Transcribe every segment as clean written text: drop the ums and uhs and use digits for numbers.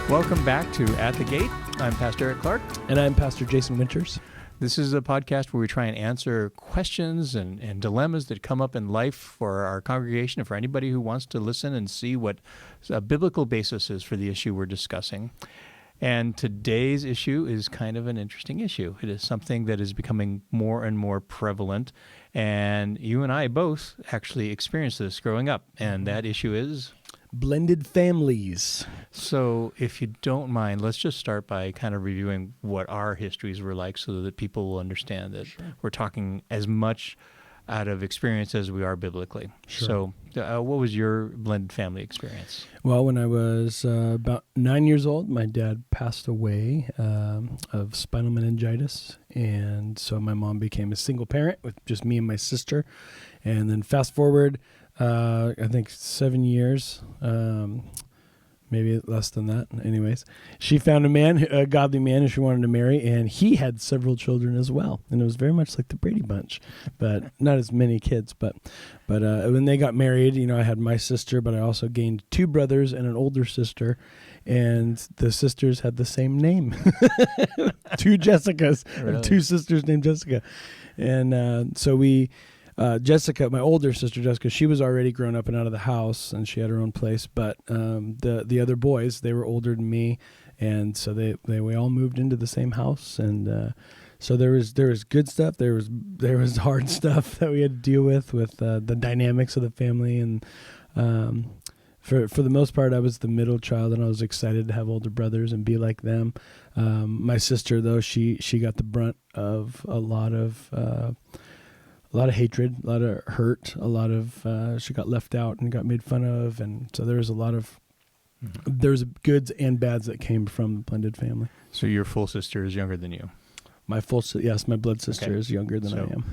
Welcome back to At the Gate. I'm Pastor Eric Clark. And I'm Pastor Jason Winters. This is a podcast where we try and answer questions and dilemmas that come up in life for our congregation and for anybody who wants to listen and see what a biblical basis is for the issue we're discussing. And today's issue is kind of an interesting issue. It is something that is becoming more and more prevalent, and you and I both actually experienced this growing up, and that issue is blended families. So if you don't mind, let's just start by kind of reviewing what our histories were like so that people will understand that we're talking as much out of experience as we are biblically. Sure. So what was your blended family experience? Well, when I was about 9 years old, my dad passed away of spinal meningitis. And so my mom became a single parent with just me and my sister. And then fast forward, I think 7 years, maybe less than that. Anyways, she found a godly man who she wanted to marry, and he had several children as well. And it was very much like the Brady Bunch, but not as many kids. But when they got married, I had my sister, but I also gained two brothers and an older sister, and the sisters had the same name. Two Jessicas, Really? two sisters named Jessica. And so we... Jessica, my older sister Jessica, she was already grown up and out of the house, and she had her own place. But the other boys, they were older than me, and so we all moved into the same house. And so there was good stuff. There was hard stuff that we had to deal with the dynamics of the family. And for the most part, I was the middle child, and I was excited to have older brothers and be like them. My sister, though, she got the brunt of a lot of hatred, a lot of hurt, a lot of, she got left out and got made fun of. And so there was a lot of, there's goods and bads that came from the blended family. So your full sister is younger than you? My blood sister is younger than I am.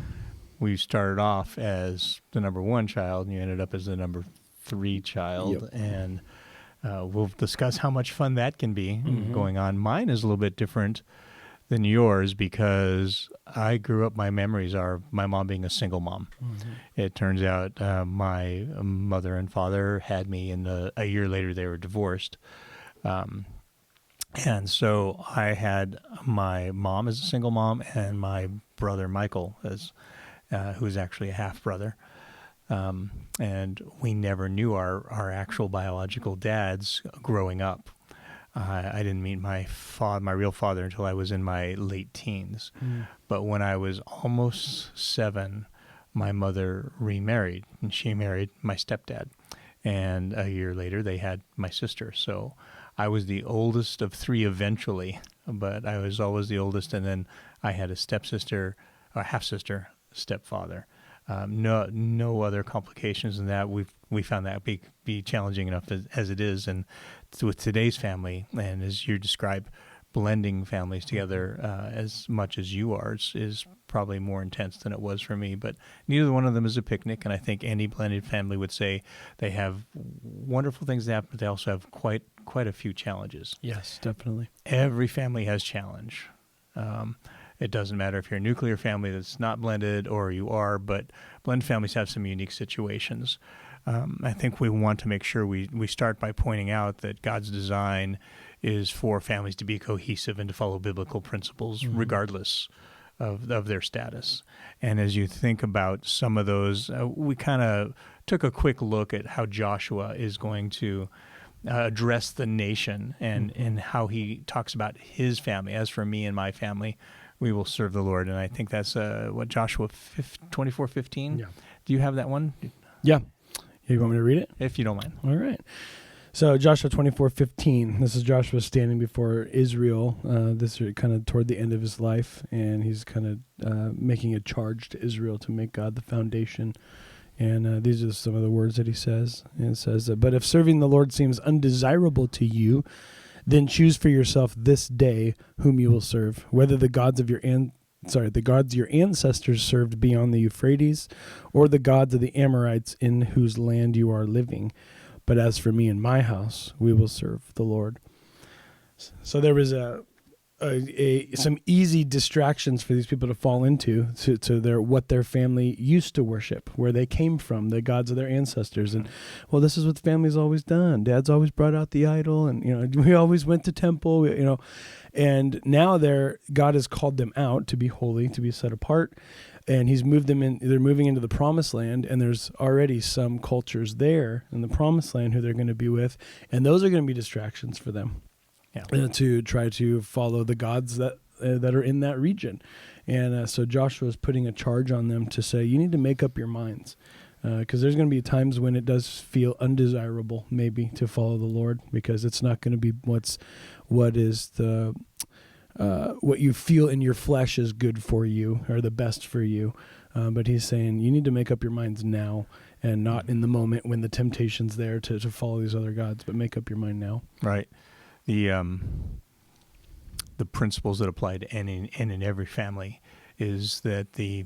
We started off as the number one child, and you ended up as the number 3 child. Yep. And we'll discuss how much fun that can be going on. Mine is a little bit different than yours because I grew up, my memories are my mom being a single mom. It turns out my mother and father had me, and a year later they were divorced. And so I had my mom as a single mom and my brother Michael, who is actually a half-brother. And we never knew our actual biological dads growing up. I didn't meet my real father until I was in my late teens. But when I was almost 7, my mother remarried, and she married my stepdad. And a year later, they had my sister. So I was the oldest of 3 eventually, but I was always the oldest. And then I had a stepsister, or half-sister, stepfather. No other complications than that. We found that be challenging enough as it is, and with today's family, and as you describe, blending families together as much as you are is probably more intense than it was for me. But neither one of them is a picnic, and I think any blended family would say they have wonderful things that happen, but they also have quite a few challenges. Yes, definitely. Every family has challenge. It doesn't matter if you're a nuclear family that's not blended or you are, but blended families have some unique situations. I think we want to make sure we start by pointing out that God's design is for families to be cohesive and to follow biblical principles regardless of their status. And as you think about some of those, we kind of took a quick look at how Joshua is going to address the nation and how he talks about his family. As for me and my family, we will serve the Lord. And I think that's Joshua 24:15. Yeah. Do you have that one? Yeah. You want me to read it? If you don't mind. All right. So Joshua 24:15. This is Joshua standing before Israel. This is kind of toward the end of his life, and he's kind of making a charge to Israel to make God the foundation. And these are some of the words that he says. And it says, "But if serving the Lord seems undesirable to you, then choose for yourself this day whom you will serve, whether the gods your ancestors served beyond the Euphrates, or the gods of the Amorites in whose land you are living. But as for me and my house, we will serve the Lord." So there was some easy distractions for these people to fall into to what their family used to worship, where they came from, the gods of their ancestors. And well, this is what the family's always done. Dad's always brought out the idol, and we always went to temple, and now God has called them out to be holy, to be set apart, and he's moved them in. They're moving into the promised land, and there's already some cultures there in the promised land who they're going to be with, and those are going to be distractions for them. Yeah. To try to follow the gods that are in that region. And so Joshua is putting a charge on them to say, you need to make up your minds, because there's going to be times when it does feel undesirable maybe to follow the Lord, because it's not going to be what you feel in your flesh is good for you or the best for you. But he's saying you need to make up your minds now, and not in the moment when the temptation's there to follow these other gods, but make up your mind now. Right. The principles that apply to any and in every family is that the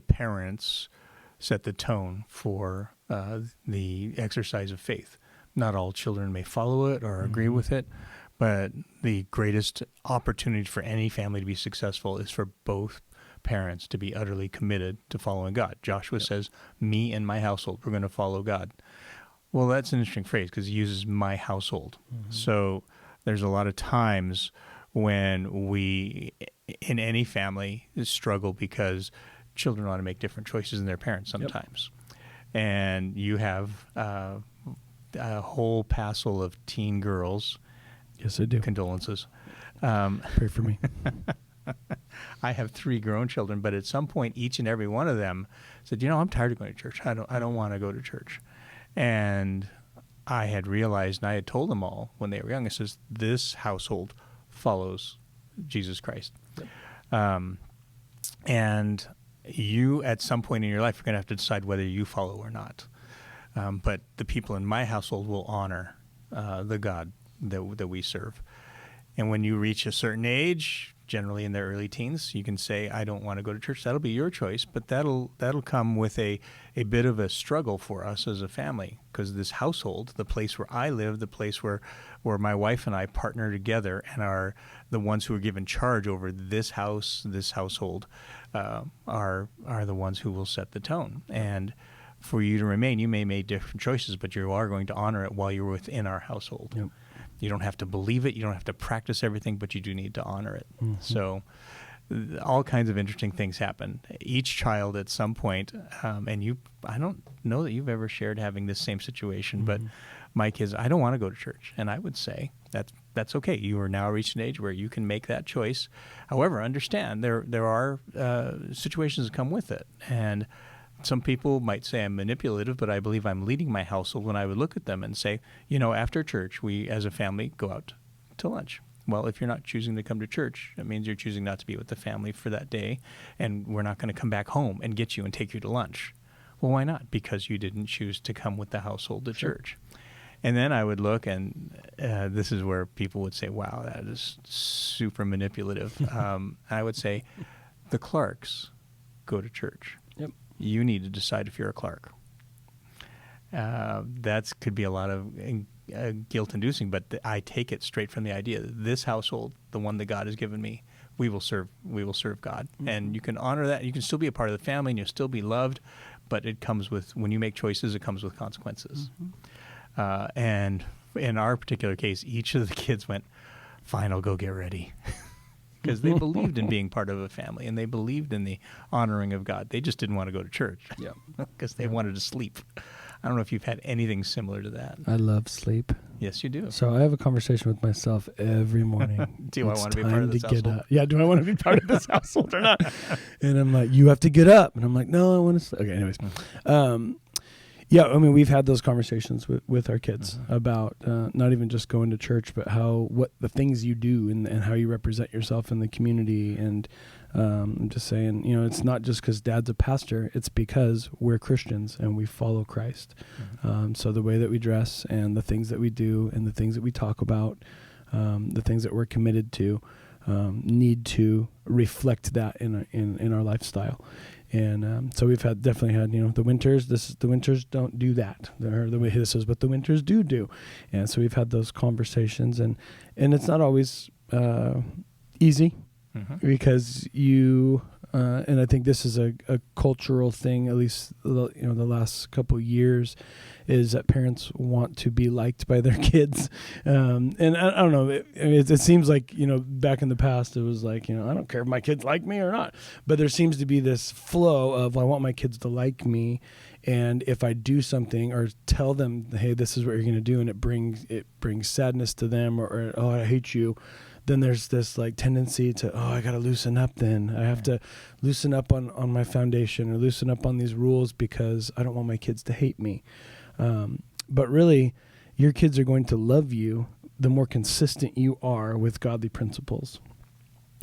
parents set the tone for the exercise of faith. Not all children may follow it or agree with it, but the greatest opportunity for any family to be successful is for both parents to be utterly committed to following God. Joshua says, me and my household, we're going to follow God. Well, that's an interesting phrase because he uses my household. So there's a lot of times when we, in any family, struggle because children want to make different choices than their parents sometimes. And you have a whole passel of teen girls. Yes, I do. Condolences. Pray for me. I have 3 grown children, but at some point, each and every one of them said, I'm tired of going to church. I don't want to go to church. And I had realized, and I had told them all when they were young, it says, this household follows Jesus Christ. And you, at some point in your life, are going to have to decide whether you follow or not. But the people in my household will honor the God that we serve. And when you reach a certain age, generally in their early teens, you can say, I don't want to go to church. That'll be your choice, but that'll come with a bit of a struggle for us as a family, because this household, the place where I live, the place where my wife and I partner together and are the ones who are given charge over this household, are the ones who will set the tone. And for you to remain, you may make different choices, but you are going to honor it while you're within our household. Yep. You don't have to believe it. You don't have to practice everything, but you do need to honor it. So all kinds of interesting things happen. Each child at some point, and I don't know that you've ever shared having this same situation, but my kids, I don't want to go to church. And I would say that's okay. You are now reached an age where you can make that choice. However, understand there are situations that come with it. And some people might say I'm manipulative, but I believe I'm leading my household when I would look at them and say, after church, we as a family go out to lunch. Well, if you're not choosing to come to church, it means you're choosing not to be with the family for that day, and we're not going to come back home and get you and take you to lunch. Well, why not? Because you didn't choose to come with the household to church. And then I would look, and this is where people would say, wow, that is super manipulative. I would say, the Clarks go to church. Yep. You need to decide if you're a Clark. That could be a lot of guilt-inducing, but I take it straight from the idea that this household, the one that God has given me, we will serve God. And you can honor that. You can still be a part of the family, and you'll still be loved, but it comes with, when you make choices, it comes with consequences. And in our particular case, each of the kids went, fine, I'll go get ready. Because they believed in being part of a family, and they believed in the honoring of God. They just didn't want to go to church because they wanted to sleep. I don't know if you've had anything similar to that. I love sleep. Yes, you do. So I have a conversation with myself every morning. Do I want to be part of this household? Do I want to be part of this household or not? And I'm like, you have to get up. And I'm like, no, I want to sleep. Okay, anyways. Yeah, I mean, we've had those conversations with our kids about not even just going to church, but what the things you do and how you represent yourself in the community. And I'm just saying, it's not just because Dad's a pastor; it's because we're Christians and we follow Christ. So the way that we dress and the things that we do and the things that we talk about, the things that we're committed to, need to reflect that in our lifestyle. And so we've definitely had the winters. The winters don't do that. This is what the winters do. And so we've had those conversations, and it's not always easy Mm-hmm. because you and I think this is a cultural thing, at least the last couple of years, is that parents want to be liked by their kids. And I don't know, it seems like, back in the past, it was like, I don't care if my kids like me or not. But there seems to be this flow of, I want my kids to like me. And if I do something or tell them, hey, this is what you're going to do, and it brings sadness to them, or oh, I hate you, then there's this like tendency to, I got to loosen up then. I have to loosen up on my foundation, or loosen up on these rules because I don't want my kids to hate me. But really, your kids are going to love you the more consistent you are with godly principles.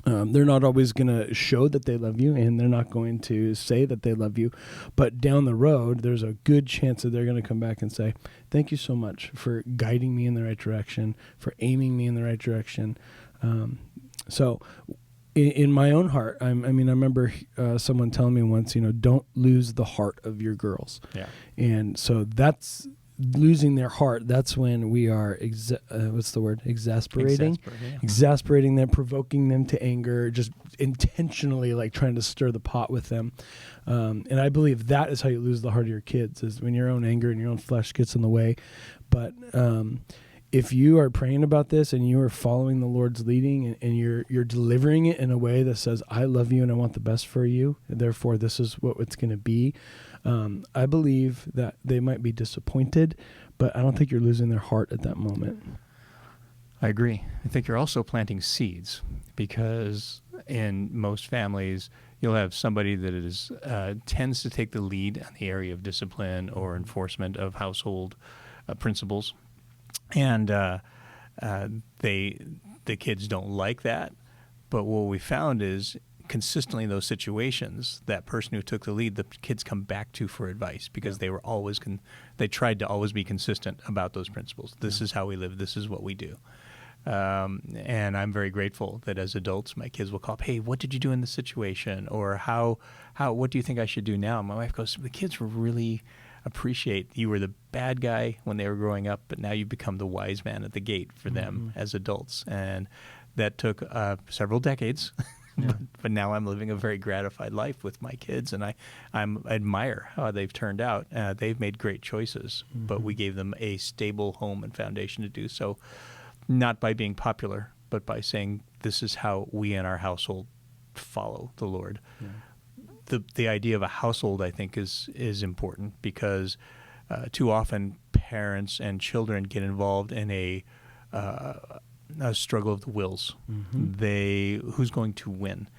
They're not always going to show that they love you, and they're not going to say that they love you. But down the road, there's a good chance that they're going to come back and say, thank you so much for guiding me in the right direction, for aiming me in the right direction. So in my own heart, I remember someone telling me once, don't lose the heart of your girls. Yeah. And so that's losing their heart. That's when we are, exasperating them, provoking them to anger, just intentionally like trying to stir the pot with them. And I believe that is how you lose the heart of your kids, is when your own anger and your own flesh gets in the way. But, if you are praying about this and you are following the Lord's leading, and you're delivering it in a way that says, I love you and I want the best for you, and therefore this is what it's going to be, I believe that they might be disappointed, but I don't think you're losing their heart at that moment. I agree. I think you're also planting seeds, because in most families, you'll have somebody that is tends to take the lead on the area of discipline or enforcement of household principles. And the kids don't like that. But what we found is consistently in those situations, that person who took the lead, the kids come back to for advice, because they were always they tried to always be consistent about those principles. This is how we live. This is what we do. And I'm very grateful that as adults, my kids will call up, hey, what did you do in this situation? Or what do you think I should do now? My wife goes, the kids were really appreciate you were the bad guy when they were growing up, but now you've become the wise man at the gate for them as adults. And that took several decades, but now I'm living a very gratified life with my kids, and I admire how they've turned out. They've made great choices, but we gave them a stable home and foundation to do so, not by being popular, but by saying, this is how we in our household follow the Lord. Yeah. The idea of a household, I think, is important, because too often parents and children get involved in a struggle of the wills. Who's going to win?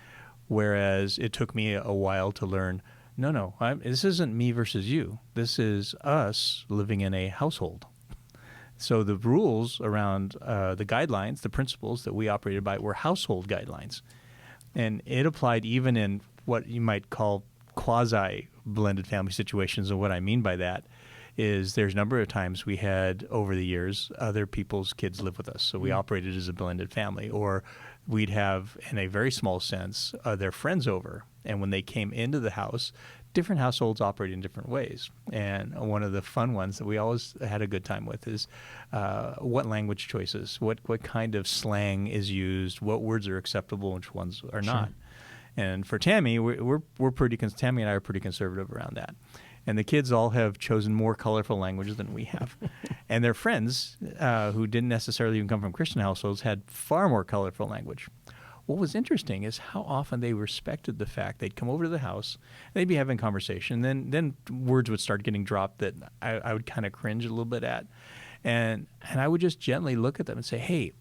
Whereas it took me a while to learn, no, this isn't me versus you. This is us living in a household. So the rules around the guidelines, the principles that we operated by, were household guidelines. And it applied even in what you might call quasi-blended family situations. And what I mean by that is there's a number of times we had, over the years, other people's kids live with us. So we operated as a blended family. Or we'd have, in a very small sense, their friends over. And when they came into the house, different households operate in different ways. And one of the fun ones that we always had a good time with is what language choices, what kind of slang is used, what words are acceptable, which ones are not. And for Tammy, Tammy and I are pretty conservative around that. And the kids all have chosen more colorful language than we have. And their friends, who didn't necessarily even come from Christian households, had far more colorful language. What was interesting is how often they respected the fact they'd come over to the house, they'd be having conversation, then words would start getting dropped that I would kind of cringe a little bit at. And I would just gently look at them and say, hey,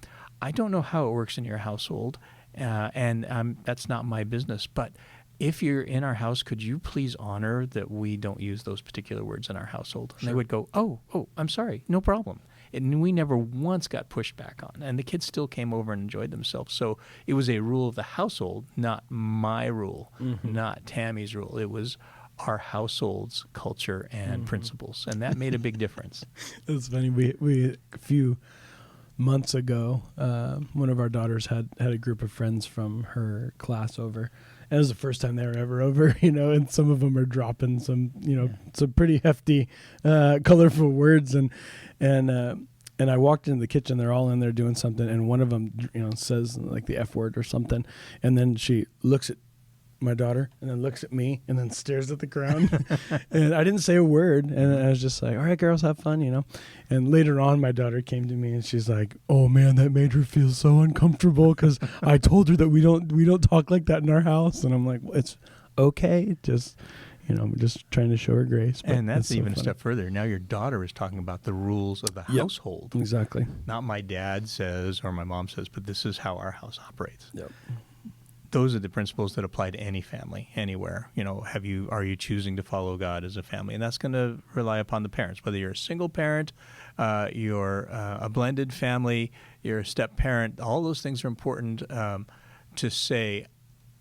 I don't know how it works in your household, and that's not my business, but if you're in our house, could you please honor that we don't use those particular words in our household? And they would go, oh, I'm sorry, no problem. And we never once got pushed back on. And the kids still came over and enjoyed themselves. So it was a rule of the household, not my rule, not Tammy's rule. It was our household's culture and principles. And that made a big difference. It's funny. We a few months ago, one of our daughters had a group of friends from her class over. And it was the first time they were ever over, and some of them are dropping some, some pretty hefty, colorful words. And And I walked into the kitchen. They're all in there doing something, and one of them, says like the F word or something, and then she looks at my daughter and then looks at me and then stares at the ground. And I didn't say a word, and I was just like, all right, girls, have fun, And later on, my daughter came to me and she's like, oh man, that made her feel so uncomfortable because I told her that we don't talk like that in our house. And I'm like, well, it's okay, just I'm just trying to show her grace. And that's even a step further. Now your daughter is talking about the rules of the household. Exactly. Not my dad says or my mom says, but this is how our house operates. Yep. Those are the principles that apply to any family, anywhere. Are you choosing to follow God as a family? And that's going to rely upon the parents, whether you're a single parent, you're a blended family, you're a step parent. All those things are important to say,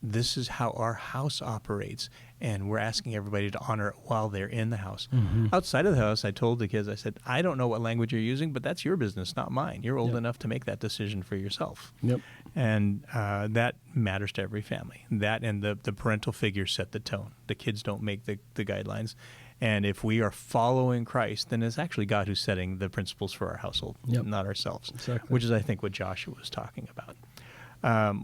this is how our house operates, and we're asking everybody to honor it while they're in the house. Mm-hmm. Outside of the house, I told the kids, I said, I don't know what language you're using, but that's your business, not mine. You're old enough to make that decision for yourself. Yep. And that matters to every family. That and the parental figures set the tone. The kids don't make the guidelines. And if we are following Christ, then it's actually God who's setting the principles for our household, not ourselves, exactly. Which is, I think, what Joshua was talking about.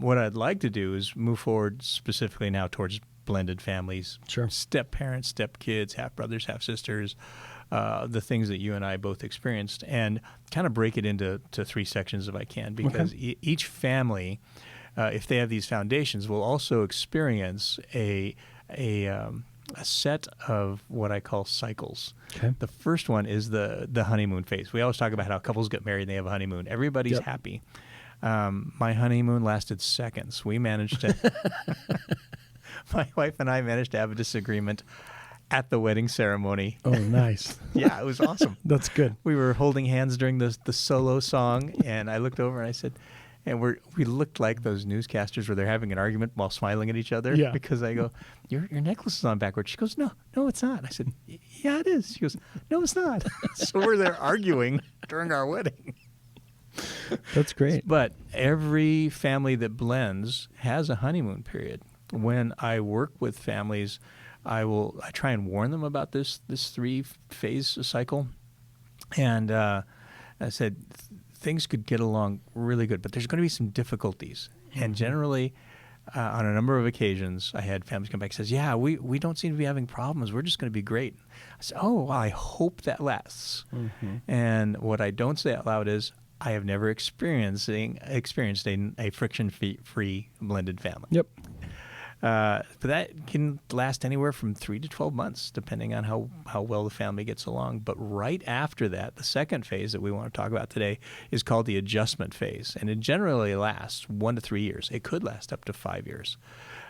What I'd like to do is move forward specifically now towards blended families, sure, step parents, step kids, half brothers, half sisters, the things that you and I both experienced, and kind of break it into three sections if I can, because each family, if they have these foundations, will also experience a set of what I call cycles. Okay. The first one is the honeymoon phase. We always talk about how couples get married and they have a honeymoon. Everybody's happy. My honeymoon lasted seconds. We managed to, my wife and I managed to have a disagreement at the wedding ceremony. Oh, nice. Yeah, it was awesome. That's good. We were holding hands during the solo song, and I looked over and I said, and we looked like those newscasters where they're having an argument while smiling at each other. Yeah. Because I go, your necklace is on backwards. She goes, no, it's not. I said, yeah, it is. She goes, no, it's not. So we're there arguing during our wedding. That's great. But every family that blends has a honeymoon period. When I work with families, I try and warn them about this 3-phase cycle. And I said, things could get along really good, but there's going to be some difficulties. And generally, on a number of occasions, I had families come back and says, yeah, we don't seem to be having problems. We're just going to be great. I said, oh, well, I hope that lasts. Mm-hmm. And what I don't say out loud is, I have never experienced a friction-free blended family. Yep. But that can last anywhere from 3 to 12 months, depending on how well the family gets along. But right after that, the second phase that we want to talk about today is called the adjustment phase. And it generally lasts 1 to 3 years. It could last up to 5 years.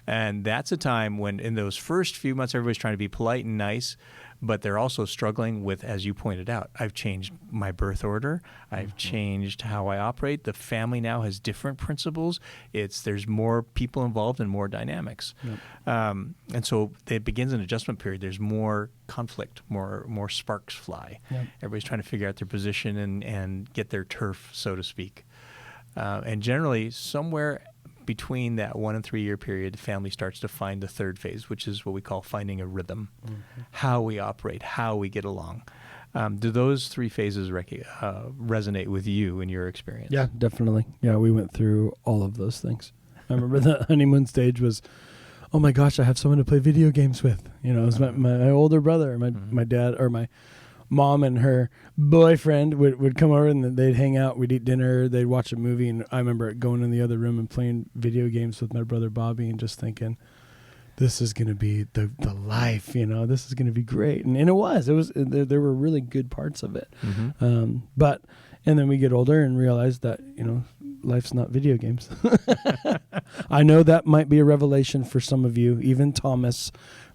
And that's a time when in those first few months, everybody's trying to be polite and nice, but they're also struggling with, as you pointed out, I've changed my birth order. I've changed how I operate. The family now has different principles. There's more people involved and more dynamics. Yep. And so it begins an adjustment period. There's more conflict, more sparks fly. Yep. Everybody's trying to figure out their position and get their turf, so to speak. And generally, somewhere between that 1 and 3 year period, the family starts to find the third phase, which is what we call finding a rhythm, how we operate, how we get along. Do those 3 phases resonate with you in your experience? Yeah, definitely. Yeah, we went through all of those things. I remember the honeymoon stage was, oh my gosh, I have someone to play video games with. It was my older brother, my dad, or my mom and her boyfriend would come over and they'd hang out, we'd eat dinner, they'd watch a movie, and I remember going in the other room and playing video games with my brother Bobby and just thinking, this is going to be the life, this is going to be great. And it was there were really good parts of it. Mm-hmm. And then we get older and realize that, life's not video games. I know that might be a revelation for some of you, even Thomas,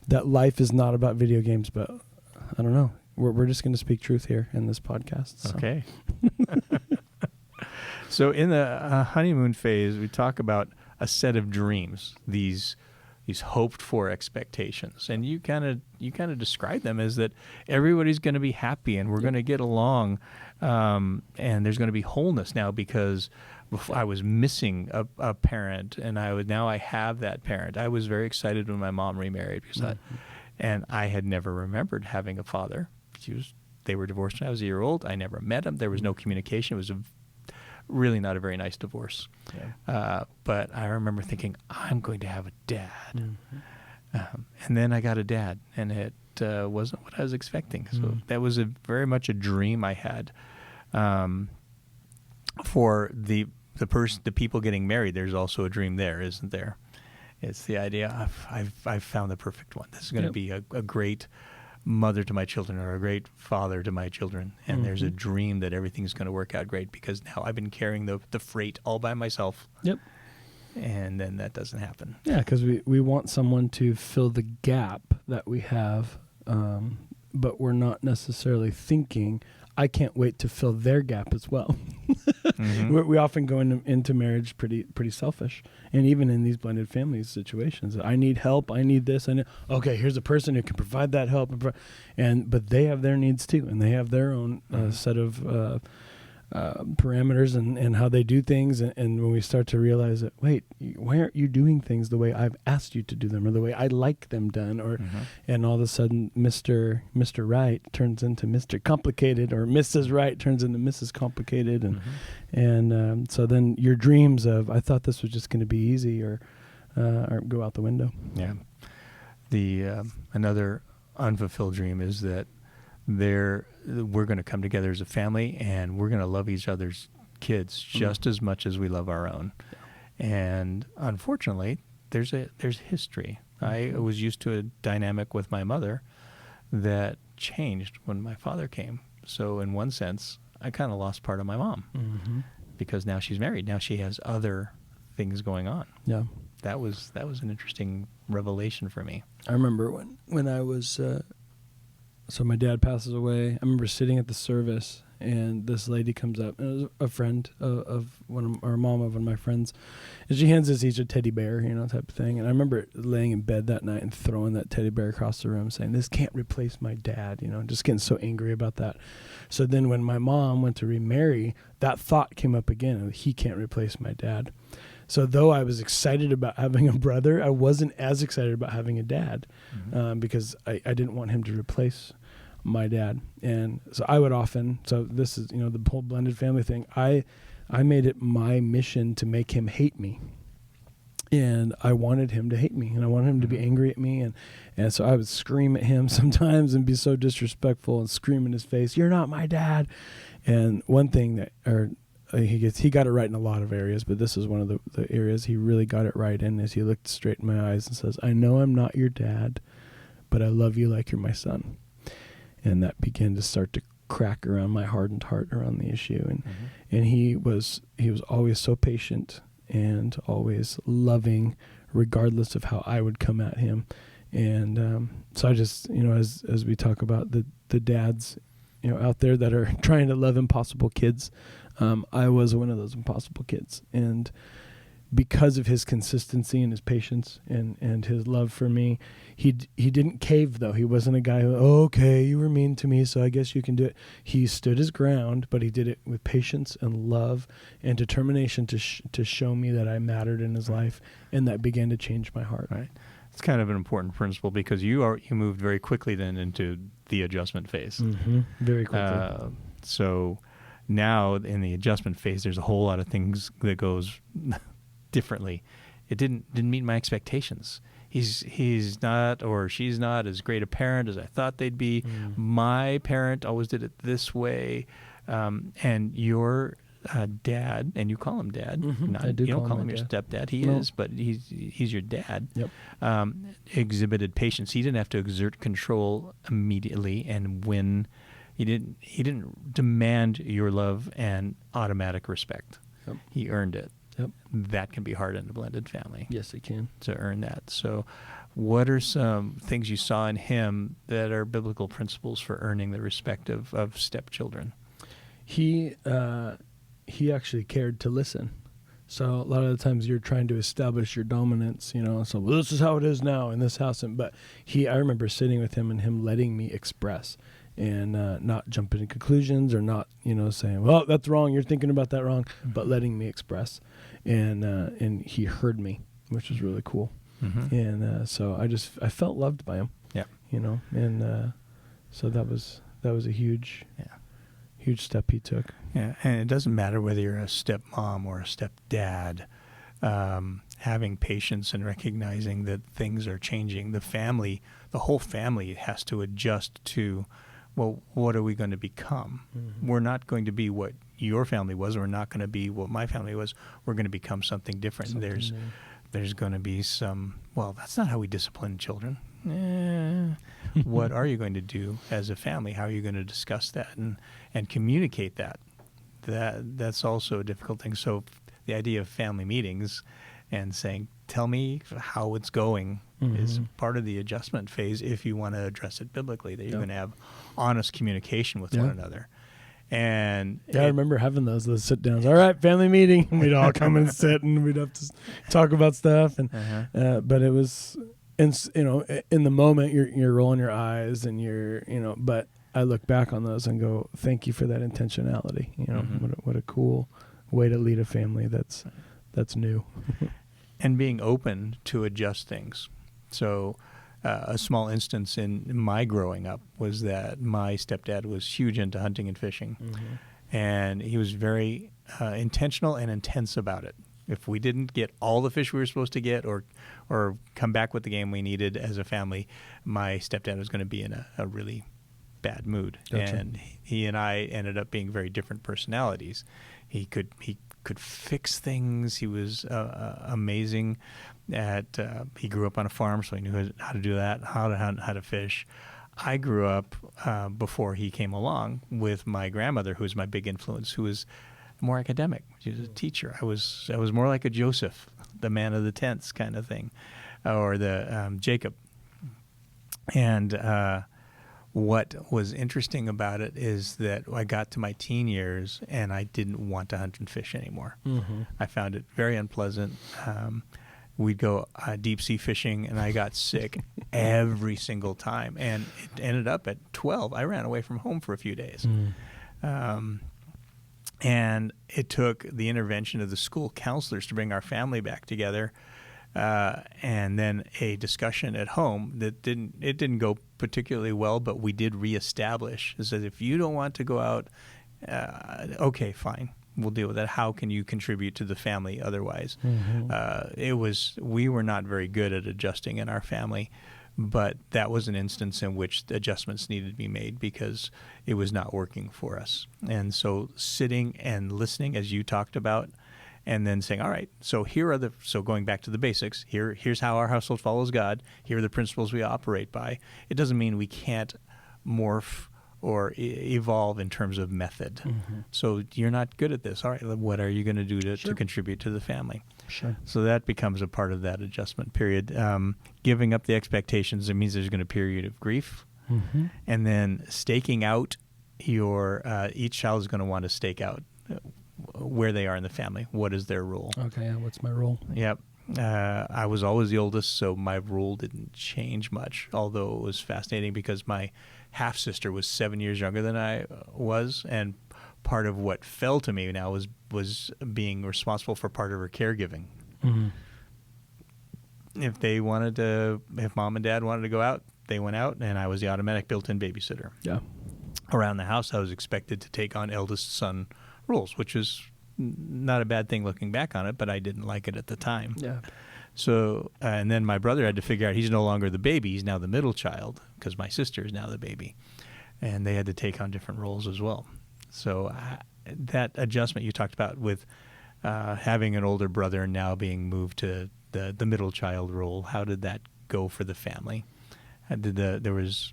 that life is not about video games, but I don't know. We're just going to speak truth here in this podcast. So. Okay. So in the honeymoon phase, we talk about a set of dreams, these hoped for expectations, and you kind of describe them as that everybody's going to be happy and we're going to get along, and there's going to be wholeness now because before I was missing a parent, and now I have that parent. I was very excited when my mom remarried because and I had never remembered having a father. She was They were divorced when I was a year old. I never met him. There was no communication. It was really not a very nice divorce. Yeah. But I remember thinking, I'm going to have a dad. Mm-hmm. And then I got a dad, and it wasn't what I was expecting. So that was very much a dream I had. For the people getting married, there's also a dream there, isn't there? It's the idea I've found the perfect one. This is going to be a great mother to my children, or a great father to my children. And there's a dream that everything's going to work out great, because now I've been carrying the freight all by myself. Yep. And then that doesn't happen. Yeah, because we want someone to fill the gap that we have, but we're not necessarily thinking, I can't wait to fill their gap as well. We often go into marriage pretty selfish, and even in these blended family situations, I need help, I need this, okay, here's a person who can provide that help, but they have their needs too, and they have their own set of parameters and how they do things, and when we start to realize that, wait, why aren't you doing things the way I've asked you to do them, or the way I like them done, or and all of a sudden Mr. Right turns into Mr. Complicated, or Mrs. Right turns into Mrs. Complicated, and so then your dreams of, I thought this was just going to be easy, or go out the window. Yeah. The another unfulfilled dream is that we're going to come together as a family, and we're going to love each other's kids just as much as we love our own. Yeah. And unfortunately, there's history. I was used to a dynamic with my mother that changed when my father came. So in one sense, I kind of lost part of my mom because now she's married. Now she has other things going on. Yeah. That was an interesting revelation for me. I remember when I was so my dad passes away. I remember sitting at the service, and this lady comes up, and it was a friend of mom of one of my friends, and she hands us each a teddy bear, type of thing. And I remember laying in bed that night and throwing that teddy bear across the room, saying, "This can't replace my dad," just getting so angry about that. So then when my mom went to remarry, that thought came up again, he can't replace my dad. So though I was excited about having a brother, I wasn't as excited about having a dad, because I didn't want him to replace my dad. And so I would often, so this is, the whole blended family thing, I made it my mission to make him hate me. And I wanted him to hate me, and I wanted him to be angry at me. And so I would scream at him sometimes and be so disrespectful and scream in his face, "You're not my dad." And one thing he got it right in a lot of areas, but this is one of the areas he really got it right in, is he looked straight in my eyes and says, "I know I'm not your dad, but I love you like you're my son." And that began to start to crack around my hardened heart around the issue. And he was always so patient and always loving, regardless of how I would come at him. And so I just, as we talk about the dads, out there that are trying to love impossible kids, I was one of those impossible kids. And because of his consistency and his patience and his love for me, he didn't cave, though. He wasn't a guy who, okay, you were mean to me, so I guess you can do it. He stood his ground, but he did it with patience and love and determination to show me that I mattered in his life, and that began to change my heart. Right. It's kind of an important principle, because you moved very quickly then into the adjustment phase. Very quickly. So now in the adjustment phase, there's a whole lot of things that goes differently. It didn't meet my expectations. He's not, or she's not as great a parent as I thought they'd be. My parent always did it this way, and your dad, and you call him dad. I do. You don't call him your dad. stepdad. He is, but he's your dad. Yep. Exhibited patience. He didn't have to exert control immediately, and when he didn't demand your love and automatic respect. Yep. He earned it. Yep. That can be hard in a blended family. Yes, it can. To earn that. So what are some things you saw in him that are biblical principles for earning the respect of stepchildren? He actually cared to listen. So a lot of the times you're trying to establish your dominance, so this is how it is now in this house. But I remember sitting with him and him letting me express, and not jumping to conclusions, or not, saying, well, that's wrong, you're thinking about that wrong, but letting me express. And he heard me, which was really cool. And so I felt loved by him. Yeah. And so that was that was a huge step he took. Yeah, and it doesn't matter whether you're a stepmom or a stepdad. Having patience and recognizing that things are changing. The whole family has to adjust to, well, what are we going to become? Mm-hmm. We're not going to be what your family was. We're not going to be what my family was. We're going to become something different. Something new. There's going to be some, well, that's not how we discipline children. What are you going to do as a family? How are you going to discuss that and communicate that? That's also a difficult thing. So the idea of family meetings and saying, tell me how it's going is part of the adjustment phase if you want to address it biblically, that you're going to have honest communication with one another. And I remember having those sit downs. All right, family meeting. And we'd all come and sit, and we'd have to talk about stuff. And but it was, in the moment you're rolling your eyes and but I look back on those and go, thank you for that intentionality. What a cool way to lead a family that's new. And being open to adjust things. So a small instance in my growing up was that my stepdad was huge into hunting and fishing. And he was very intentional and intense about it. If we didn't get all the fish we were supposed to get or come back with the game we needed as a family, my stepdad was going to be in a really bad mood. Gotcha. And he and I ended up being very different personalities. He could fix things. He was amazing at. He grew up on a farm, so he knew how to do that, how to fish. I grew up before he came along with my grandmother, who was my big influence, who was more academic. She was a teacher. I was more like a Joseph, the man of the tents kind of thing, or the Jacob. And what was interesting about it is that I got to my teen years and I didn't want to hunt and fish anymore. I found it very unpleasant. We'd go deep sea fishing and I got sick every single time. And it ended up at 12. I ran away from home for a few days. And it took the intervention of the school counselors to bring our family back together. And then a discussion at home that didn't go particularly well, but we did reestablish. It says, if you don't want to go out, okay, fine, we'll deal with that. How can you contribute to the family otherwise? We were not very good at adjusting in our family, but that was an instance in which adjustments needed to be made because it was not working for us. And so sitting and listening, as you talked about, and then saying, all right, so going back to the basics, here's how our household follows God. Here are the principles we operate by. It doesn't mean we can't morph or evolve in terms of method. So you're not good at this. All right, what are you going to do to contribute to the family? Sure. So that becomes a part of that adjustment period. Giving up the expectations, it means there's going to be a period of grief. And then staking out each child is going to want to stake out where they are in the family. What is their role? Okay, what's my role? Yep. I was always the oldest, so my role didn't change much, although it was fascinating because my half-sister was 7 years younger than I was, and part of what fell to me now was being responsible for part of her caregiving. If mom and dad wanted to go out, they went out, and I was the automatic built-in babysitter. Yeah. Around the house, I was expected to take on eldest son rules, which is not a bad thing looking back on it, but I didn't like it at the time. Yeah. So, and then my brother had to figure out he's no longer the baby, he's now the middle child because my sister is now the baby. And they had to take on different roles as well. So that adjustment you talked about with having an older brother and now being moved to the middle child role, how did that go for the family? Was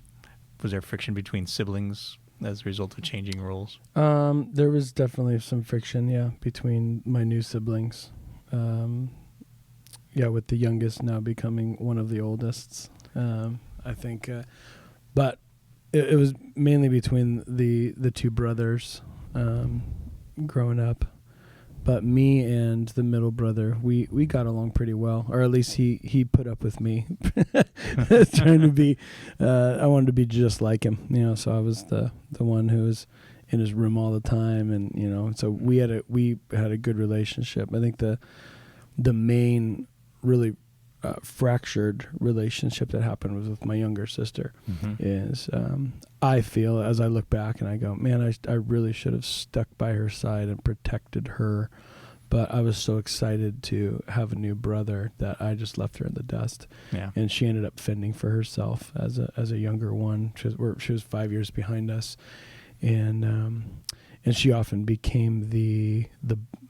there friction between siblings as a result of changing roles? There was definitely some friction, between my new siblings. With the youngest now becoming one of the oldest. I think, but it was mainly between the two brothers growing up. But me and the middle brother, we got along pretty well, or at least he put up with me, trying to be. I wanted to be just like him, so I was the one who was in his room all the time, and so we had a good relationship. I think the main really fractured relationship that happened was with my younger sister. Mm-hmm. Is I feel, as I look back and I go, man, I really should have stuck by her side and protected her, but I was so excited to have a new brother that I just left her in the dust. Yeah. And she ended up fending for herself as a younger one. She was 5 years behind us, and she often became the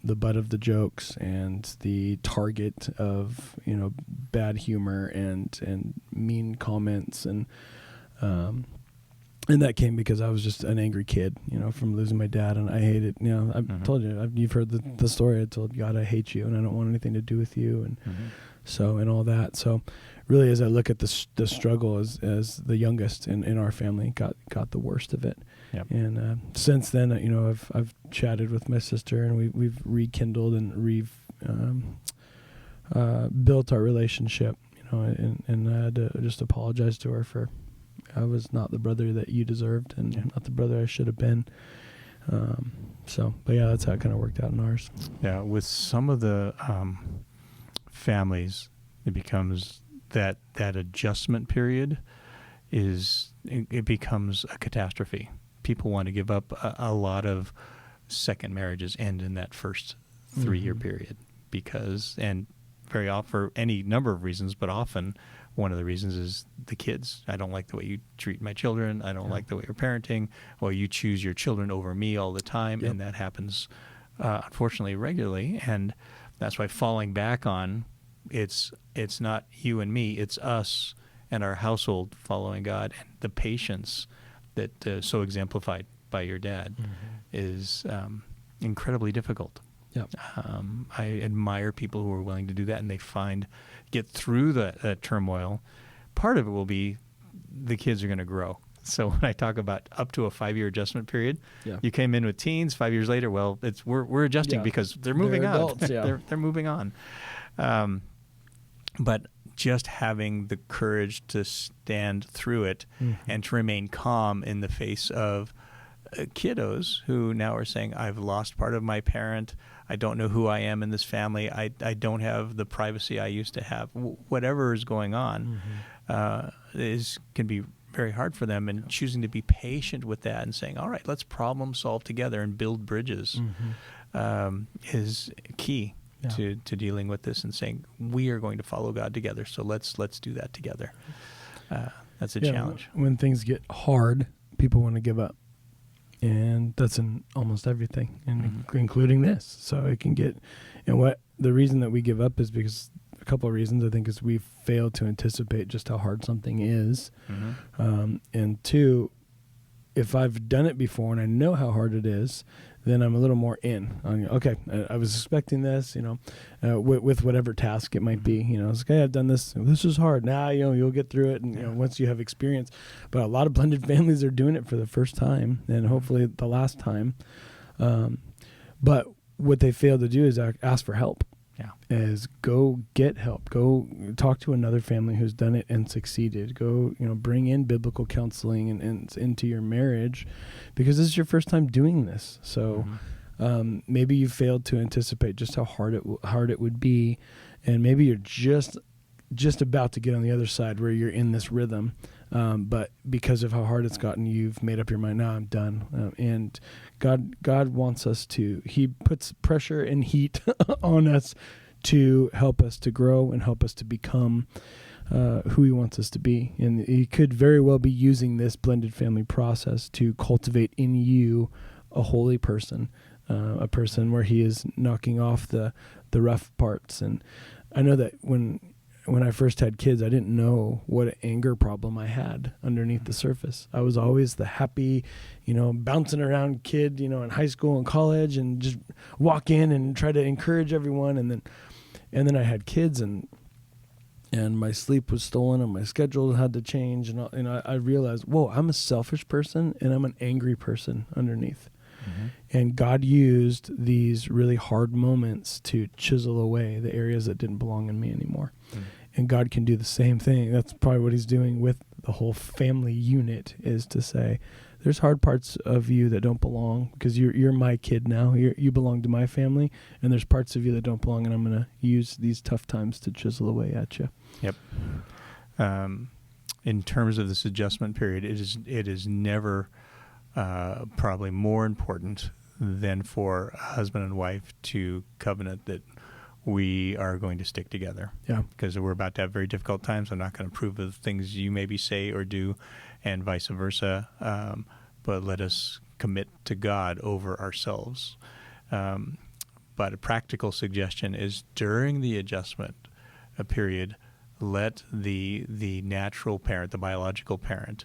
butt of the jokes and the target of, you know, bad humor and mean comments, and that came because I was just an angry kid, you know, from losing my dad, and I hated, you know, I told you, you've heard the story. I told God, I hate you and I don't want anything to do with you, and so, and all that. So really, as I look at the struggle as the youngest in our family, got the worst of it. Yep. And since then, you know, I've chatted with my sister, and we've rekindled and built our relationship, you know, and I had to just apologize to her for I was not the brother that you deserved, and not the brother I should have been. But yeah, that's how it kind of worked out in ours. Yeah, with some of the families, it becomes that adjustment period it becomes a catastrophe. People want to give up. A lot of second marriages end in that first 3-year period because, and very often for any number of reasons, but often one of the reasons is the kids. I don't like the way you treat my children. I don't like the way you're parenting. Or you choose your children over me all the time, and that happens, unfortunately, regularly. And that's why falling back on it's not you and me, it's us and our household following God, and the patience that so exemplified by your dad is incredibly difficult. Yep. I admire people who are willing to do that, and they get through that turmoil. Part of it will be the kids are going to grow. So when I talk about up to a 5-year adjustment period, you came in with teens. 5 years later, well, we're adjusting because they're moving on. Adults, they're moving on. But just having the courage to stand through it and to remain calm in the face of kiddos who now are saying, I've lost part of my parent. I don't know who I am in this family. I don't have the privacy I used to have. Whatever is going on can be very hard for them, and choosing to be patient with that and saying, all right, let's problem solve together and build bridges is key to dealing with this, and saying we are going to follow God together. So let's do that together. That's a challenge. When things get hard, people want to give up. And that's in almost everything, and including this. So it can get, and the reason that we give up is because a couple of reasons. I think is we fail to anticipate just how hard something is, and two, if I've done it before and I know how hard it is, then I'm a little more in. Okay, I was expecting this, you know, with whatever task it might be. You know, it's okay, I've done this. This is hard. Now, you know, you'll get through it, and you know, once you have experience. But a lot of blended families are doing it for the first time, and hopefully the last time. But what they fail to do is ask for help. Is go get help. Go talk to another family who's done it and succeeded. Go, you know, bring in biblical counseling and into your marriage, because this is your first time doing this. So maybe you failed to anticipate just how hard it would be, and maybe you're just about to get on the other side where you're in this rhythm. But because of how hard it's gotten, you've made up your mind. Now I'm done. And God wants us to. He puts pressure and heat on us to help us to grow and help us to become who He wants us to be. And He could very well be using this blended family process to cultivate in you a holy person, a person where He is knocking off the rough parts. And I know that when I first had kids, I didn't know what an anger problem I had underneath the surface. I was always the happy, you know, bouncing around kid, you know, in high school and college, and just walk in and try to encourage everyone. And then I had kids, and my sleep was stolen, and my schedule had to change. And I realized, whoa, I'm a selfish person, and I'm an angry person underneath. And God used these really hard moments to chisel away the areas that didn't belong in me anymore. And God can do the same thing. That's probably what He's doing with the whole family unit, is to say, there's hard parts of you that don't belong because you're my kid now. You belong to my family, and there's parts of you that don't belong, and I'm going to use these tough times to chisel away at you. Yep. In terms of this adjustment period, it is never probably more important than for a husband and wife to covenant that we are going to stick together. Yeah. Because we're about to have very difficult times. I'm not going to approve of things you maybe say or do, and vice versa. But let us commit to God over ourselves. But a practical suggestion is during the adjustment period, let the natural parent, the biological parent,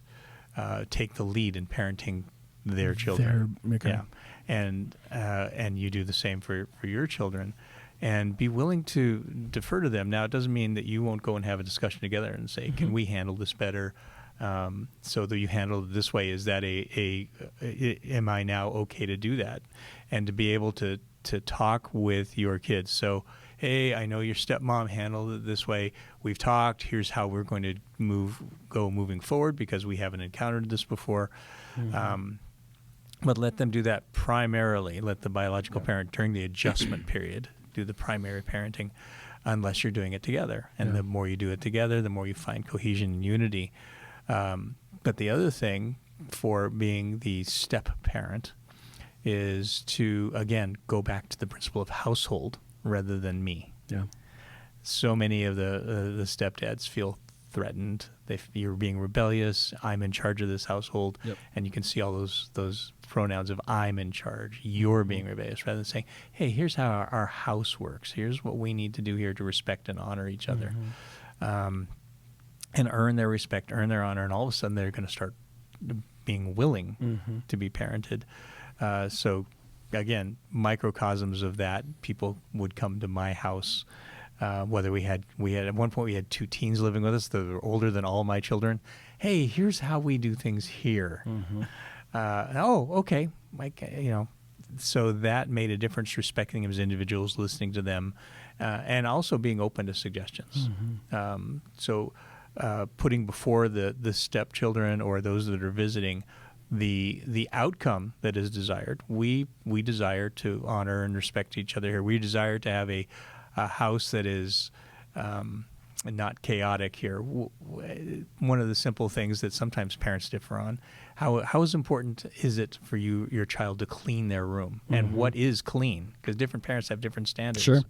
take the lead in parenting their children. Yeah, and you do the same for your children, and be willing to defer to them. Now, it doesn't mean that you won't go and have a discussion together and say, "Can we handle this better?" So that you handle it this way. Is that am I now okay to do that? And to be able to talk with your kids. So, hey, I know your stepmom handled it this way. We've talked. Here's how we're going to moving forward because we haven't encountered this before. But let them do that primarily. Let the biological parent during the adjustment period do the primary parenting, unless you're doing it together. And the more you do it together, the more you find cohesion and unity. But the other thing for being the step parent is to, again, go back to the principle of household rather than me. Yeah. So many of the stepdads feel threatened. You're being rebellious. I'm in charge of this household. Yep. And you can see all those pronouns of I'm in charge. You're being rebellious, rather than saying, hey, here's how our house works. Here's what we need to do here to respect and honor each other. And earn their respect, earn their honor, and all of a sudden they're going to start being willing to be parented. So, again, microcosms of that. People would come to my house, whether we had at one point we had 2 teens living with us that were older than all my children. Hey, here's how we do things here. Oh, okay, Mike. So that made a difference. Respecting them as individuals, listening to them, and also being open to suggestions. Putting before the stepchildren or those that are visiting the outcome that is desired. We desire to honor and respect each other here. We desire to have a house that is not chaotic here. One of the simple things that sometimes parents differ on, how is important is it for your child to clean their room? And what is clean? Because different parents have different standards. Sure.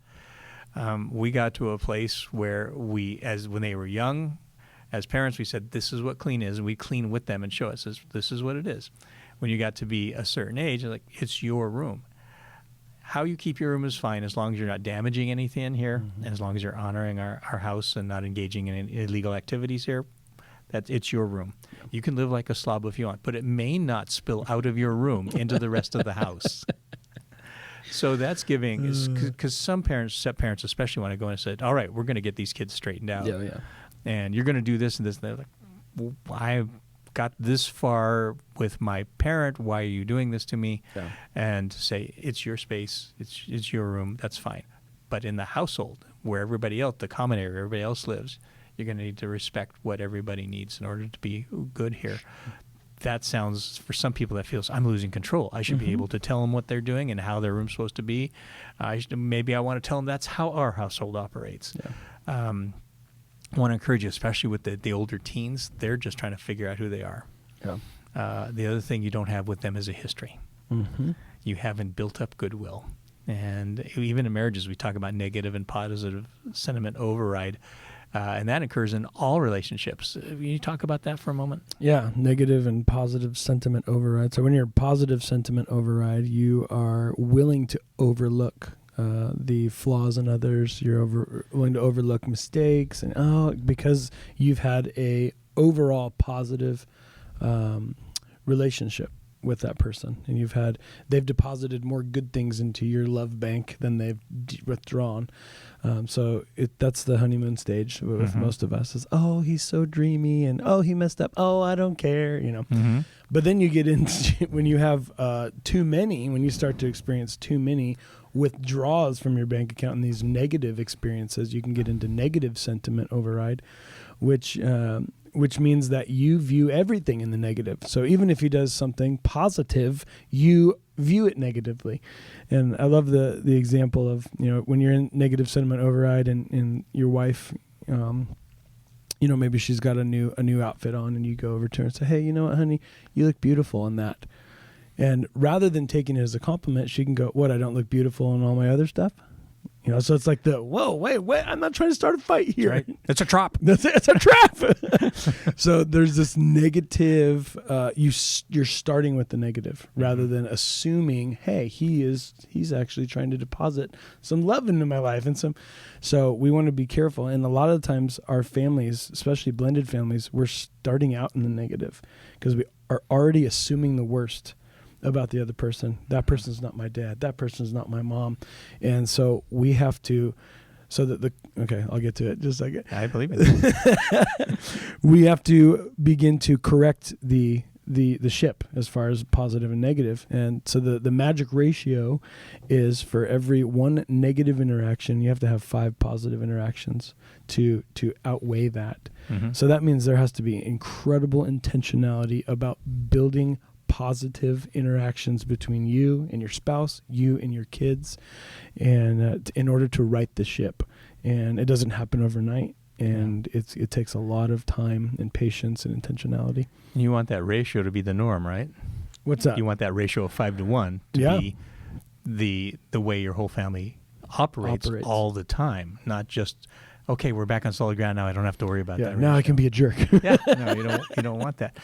We got to a place where when they were young, as parents, we said, this is what clean is, and we clean with them and show us this is what it is. When you got to be a certain age, it's your room. How you keep your room is fine as long as you're not damaging anything here, and as long as you're honoring our house and not engaging in illegal activities here. It's your room. You can live like a slob if you want, but it may not spill out of your room into the rest of the house. So that's giving, because some parents, step parents especially, want to go in and say, all right, we're going to get these kids straightened out. Yeah. And you're going to do this and this. And they're like, well, I've got this far with my parent. Why are you doing this to me? Yeah. And say, it's your space. It's your room. That's fine. But in the household where everybody else, the common area, everybody else lives, you're going to need to respect what everybody needs in order to be good here. That sounds, for some people, that feels, I'm losing control. I should be able to tell them what they're doing and how their room's supposed to be. Maybe I want to tell them that's how our household operates. Yeah. I want to encourage you, especially with the older teens, they're just trying to figure out who they are. Yeah. The other thing you don't have with them is a history. You haven't built up goodwill. And even in marriages, we talk about negative and positive sentiment override. And that occurs in all relationships. Can you talk about that for a moment? Yeah, negative and positive sentiment override. So when you're positive sentiment override, you are willing to overlook the flaws in others. You're willing to overlook mistakes, and because you've had a overall positive relationship with that person, and they've deposited more good things into your love bank than they've withdrawn. So that's the honeymoon stage with most of us is, oh, he's so dreamy, and oh, he messed up. Oh, I don't care, But then you get into when you have when you start to experience too many withdrawals from your bank account and these negative experiences, you can get into negative sentiment override, which which means that you view everything in the negative. So even if he does something positive, you view it negatively. And I love the example of, when you're in negative sentiment override and your wife, maybe she's got a new outfit on, and you go over to her and say, hey, you know what, honey, you look beautiful in that. And rather than taking it as a compliment, she can go, what, I don't look beautiful in all my other stuff? So it's like whoa, wait, I'm not trying to start a fight here. Right. It's a trap. It's a trap. So there's this negative, you're starting with the negative rather than assuming, hey, he's actually trying to deposit some love into my life so we want to be careful. And a lot of times our families, especially blended families, we're starting out in the negative because we are already assuming the worst about the other person. That person's not my dad. That person's not my mom. And so we have to, I'll get to it in just a second. I believe it. We have to begin to correct the ship as far as positive and negative. And so the magic ratio is for every one negative interaction, you have to have 5 positive interactions to outweigh that. Mm-hmm. So that means there has to be incredible intentionality about building positive interactions between you and your spouse, you and your kids, and in order to right the ship. And it doesn't happen overnight, and it takes a lot of time and patience and intentionality. You want that ratio to be the norm, right? What's that? You want that ratio of 5-1 to be the way your whole family operates all the time, not just, okay, we're back on solid ground now, I don't have to worry about that. Now I can be a jerk. Yeah, no, you don't want that.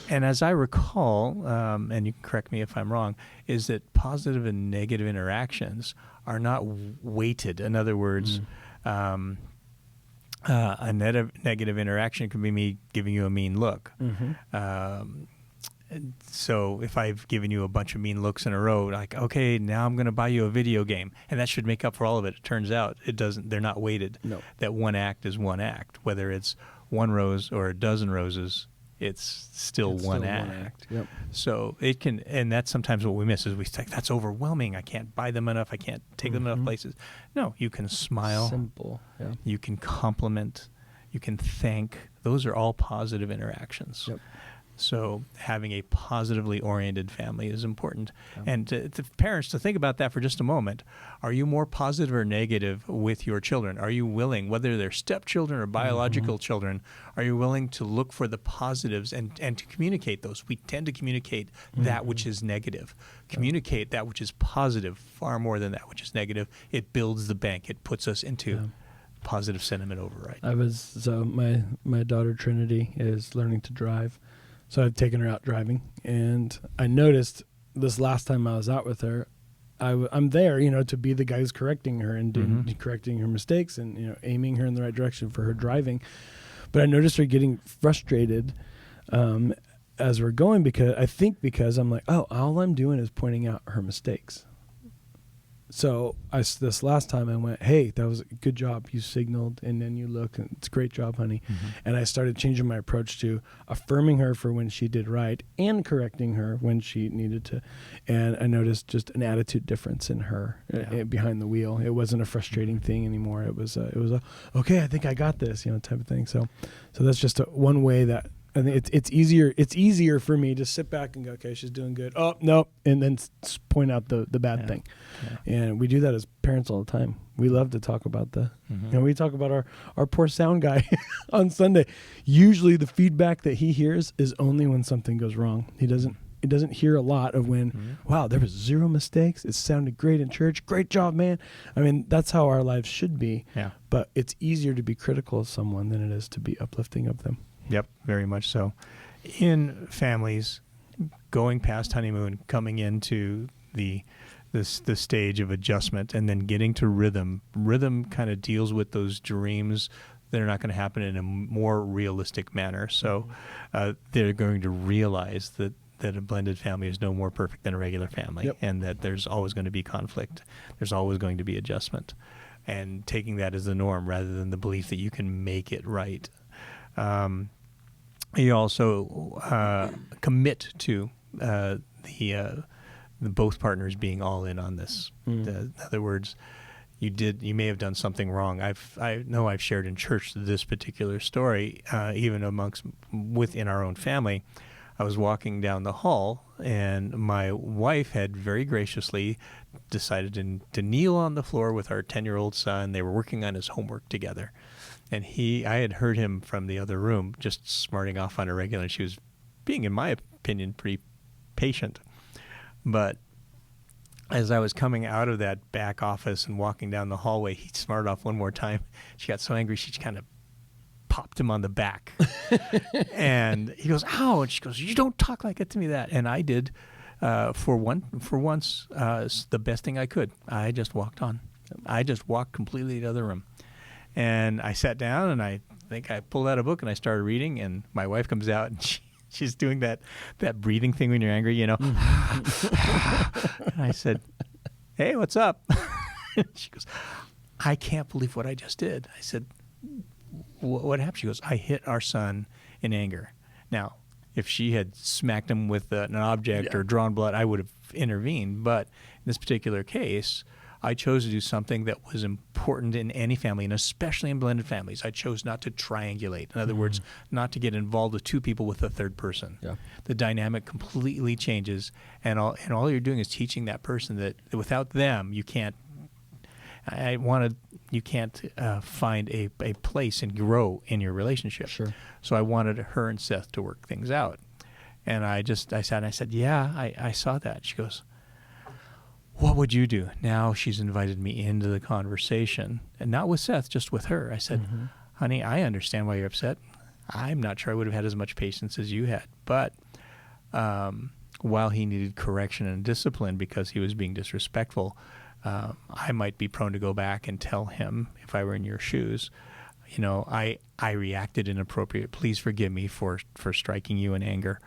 And as I recall, and you can correct me if I'm wrong, is that positive and negative interactions are not weighted. In other words, a negative interaction could be me giving you a mean look. Mm-hmm. So if I've given you a bunch of mean looks in a row, like, okay, now I'm going to buy you a video game, and that should make up for all of it. It turns out it doesn't. They're not weighted. No. That one act is one act. Whether it's one rose or a dozen roses, it's still one act. Yep. So it can, and that's sometimes what we miss is we think that's overwhelming. I can't buy them enough. I can't take them enough places. No, you can smile. Simple. Yeah. You can compliment. You can thank. Those are all positive interactions. Yep. So having a positively oriented family is important. Yeah. And to parents, to think about that for just a moment. Are you more positive or negative with your children? Are you willing, whether they're stepchildren or biological children, are you willing to look for the positives and to communicate those? We tend to communicate that which is negative. Communicate that which is positive far more than that which is negative. It builds the bank. It puts us into positive sentiment override. My daughter Trinity is learning to drive. So I've taken her out driving, and I noticed this last time I was out with her, I'm there, to be the guy who's correcting her and correcting her mistakes and, aiming her in the right direction for her driving. But I noticed her getting frustrated as we're going because I'm like, oh, all I'm doing is pointing out her mistakes. So this last time I went, hey, that was a good job. You signaled, and then you look, and it's a great job, honey. Mm-hmm. And I started changing my approach to affirming her for when she did right and correcting her when she needed to. And I noticed just an attitude difference in her behind the wheel. It wasn't a frustrating thing anymore. It was okay, I think I got this, type of thing. So that's just one way that I think it's easier. It's easier for me to sit back and go, okay, she's doing good. Oh, no. And then point out the bad thing. Yeah. And we do that as parents all the time. We love to talk about we talk about our poor sound guy on Sunday. Usually the feedback that he hears is only when something goes wrong. He doesn't hear a lot of when, wow, there was 0 mistakes. It sounded great in church. Great job, man. I mean, that's how our lives should be. Yeah. But it's easier to be critical of someone than it is to be uplifting of them. Yep, very much so. In families, going past honeymoon, coming into the stage of adjustment, and then getting to rhythm. Rhythm kind of deals with those dreams that are not going to happen in a more realistic manner. So they're going to realize that a blended family is no more perfect than a regular family, and that there's always going to be conflict. There's always going to be adjustment. And taking that as the norm rather than the belief that you can make it right. You also commit to the both partners being all in on this. In other words, you may have done something wrong. I know I've shared in church this particular story, even within our own family. I was walking down the hall, and my wife had very graciously decided to kneel on the floor with our 10-year-old son. They were working on his homework together. And I had heard him from the other room just smarting off on a regular, and she was being, in my opinion, pretty patient. But as I was coming out of that back office and walking down the hallway, he smarted off one more time. She got so angry, she kind of popped him on the back. And he goes, "Ow!" And she goes, "You don't talk like it to me." And I did, for once, the best thing I could. I just walked on. I just walked completely to the other room. And I sat down, and I think I pulled out a book and I started reading, and my wife comes out, and she's doing that breathing thing when you're angry, you know. And I said, "Hey, what's up?" She goes, "I can't believe what I just did." I said, "What happened?" She goes, "I hit our son in anger." Now, if she had smacked him with an object or drawn blood, I would have intervened. But in this particular case, I chose to do something that was important in any family, and especially in blended families. I chose not to triangulate. In other words, not to get involved with two people with a third person. Yeah. The dynamic completely changes, and all you're doing is teaching that person that without them, you can't find a place and grow in your relationship. Sure. So I wanted her and Seth to work things out. And I sat and I said, "Yeah, I saw that." She goes, "What would you do?" Now she's invited me into the conversation, and not with Seth, just with her. I said, "Honey, I understand why you're upset. I'm not sure I would have had as much patience as you had. But while he needed correction and discipline because he was being disrespectful, I might be prone to go back and tell him, if I were in your shoes, you know, I reacted inappropriate. Please forgive me for striking you in anger.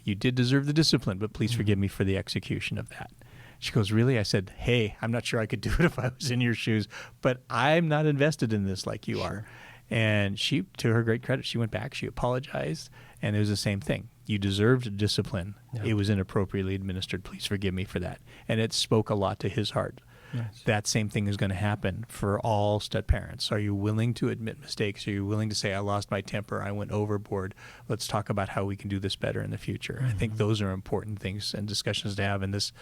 You did deserve the discipline, but please forgive me for the execution of that." She goes, "Really?" I said, "Hey, I'm not sure I could do it if I was in your shoes, but I'm not invested in this like you are." And she, to her great credit, she went back, she apologized, and it was the same thing. "You deserved discipline. Yeah. It was inappropriately administered. Please forgive me for that." And it spoke a lot to his heart. Nice. That same thing is going to happen for all step parents. Are you willing to admit mistakes? Are you willing to say, "I lost my temper, I went overboard. Let's talk about how we can do this better in the future"? I think those are important things and discussions to have. And this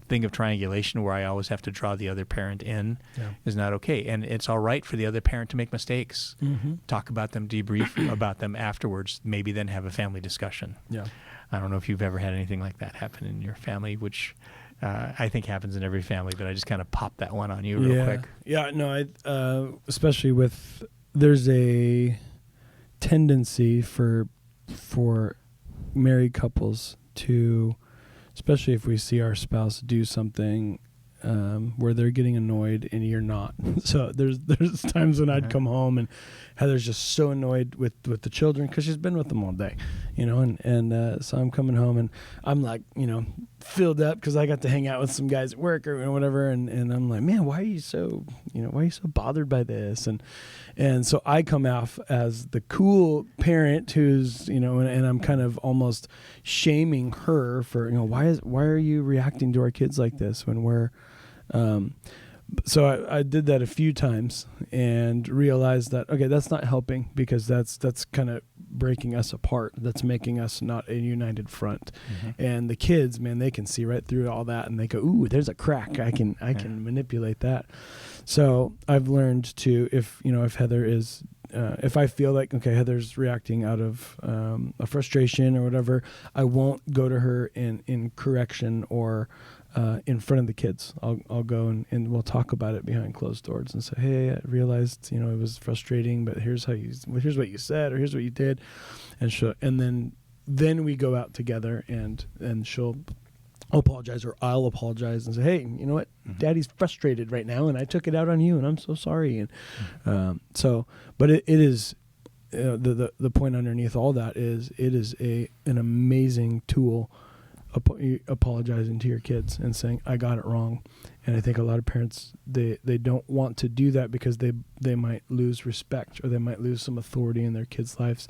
thing of triangulation where I always have to draw the other parent in is not okay. And it's all right for the other parent to make mistakes. Talk about them, debrief about them afterwards, maybe then have a family discussion. Yeah. I don't know if you've ever had anything like that happen in your family, which I think happens in every family, but I just kind of popped that one on you real quick. Yeah, no, especially there's a tendency for married couples to, especially if we see our spouse do something where they're getting annoyed and you're not. So there's times when I'd come home and Heather's just so annoyed with the children because she's been with them all day, you know, and so I'm coming home and I'm like, you know, filled up because I got to hang out with some guys at work or whatever, and I'm like, "Man, why are you so bothered by this?" And so I come off as the cool parent who's, you know, and I'm kind of almost shaming her for, you know, why are you reacting to our kids like this when we're so I did that a few times and realized that, okay, that's not helping because that's kind of breaking us apart. That's making us not a united front. And the kids, man, they can see right through all that and they go, "Ooh, there's a crack. I can manipulate that." So I've learned to, if Heather is, if I feel like, okay, Heather's reacting out of a frustration or whatever, I won't go to her in correction or in front of the kids. I'll go and we'll talk about it behind closed doors and say, "Hey, I realized, you know, it was frustrating, but here's what you said, or here's what you did," and then we go out together and she'll apologize or I'll apologize and say, "Hey, you know what? Daddy's frustrated right now, and I took it out on you, and I'm so sorry." And but it is. The point underneath all that is it is an amazing tool, apologizing to your kids and saying, "I got it wrong." And I think a lot of parents, they don't want to do that because they might lose respect or they might lose some authority in their kids' lives.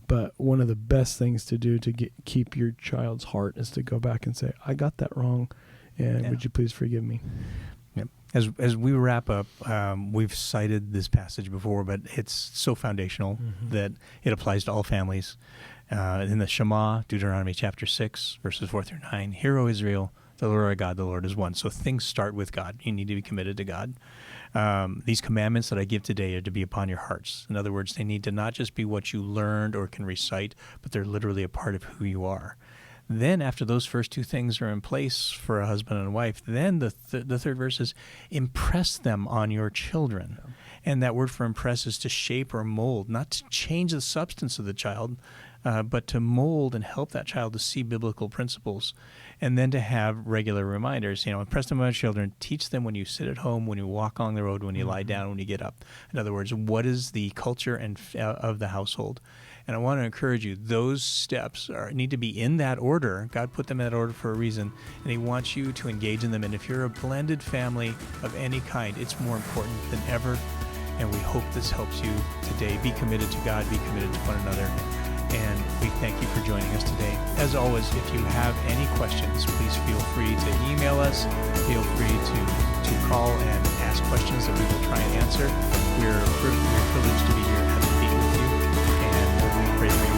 But one of the best things to do to keep your child's heart is to go back and say, "I got that wrong, and would you please forgive me?" Yep. As we wrap up, we've cited this passage before, but it's so foundational that it applies to all families. In the Shema, Deuteronomy chapter 6, verses 4 through 9, "Hear, O Israel, the Lord our God, the Lord is one." So things start with God. You need to be committed to God. These commandments that I give today are to be upon your hearts. In other words, they need to not just be what you learned or can recite, but they're literally a part of who you are. Then after those first two things are in place for a husband and a wife, then the third verse is impress them on your children. Yeah. And that word for impress is to shape or mold, not to change the substance of the child, but to mold and help that child to see biblical principles. And then to have regular reminders, impress them on your children, teach them when you sit at home, when you walk along the road, when you lie down, when you get up. In other words, what is the culture and of the household? And I want to encourage you, those steps need to be in that order. God put them in that order for a reason, and he wants you to engage in them. And if you're a blended family of any kind, it's more important than ever. And we hope this helps you today. Be committed to God, be committed to one another. And we thank you for joining us today. As always, if you have any questions, please feel free to email us. Feel free to call and ask questions that we will try and answer. We're privileged to be here at the feet with you, and we pray for you.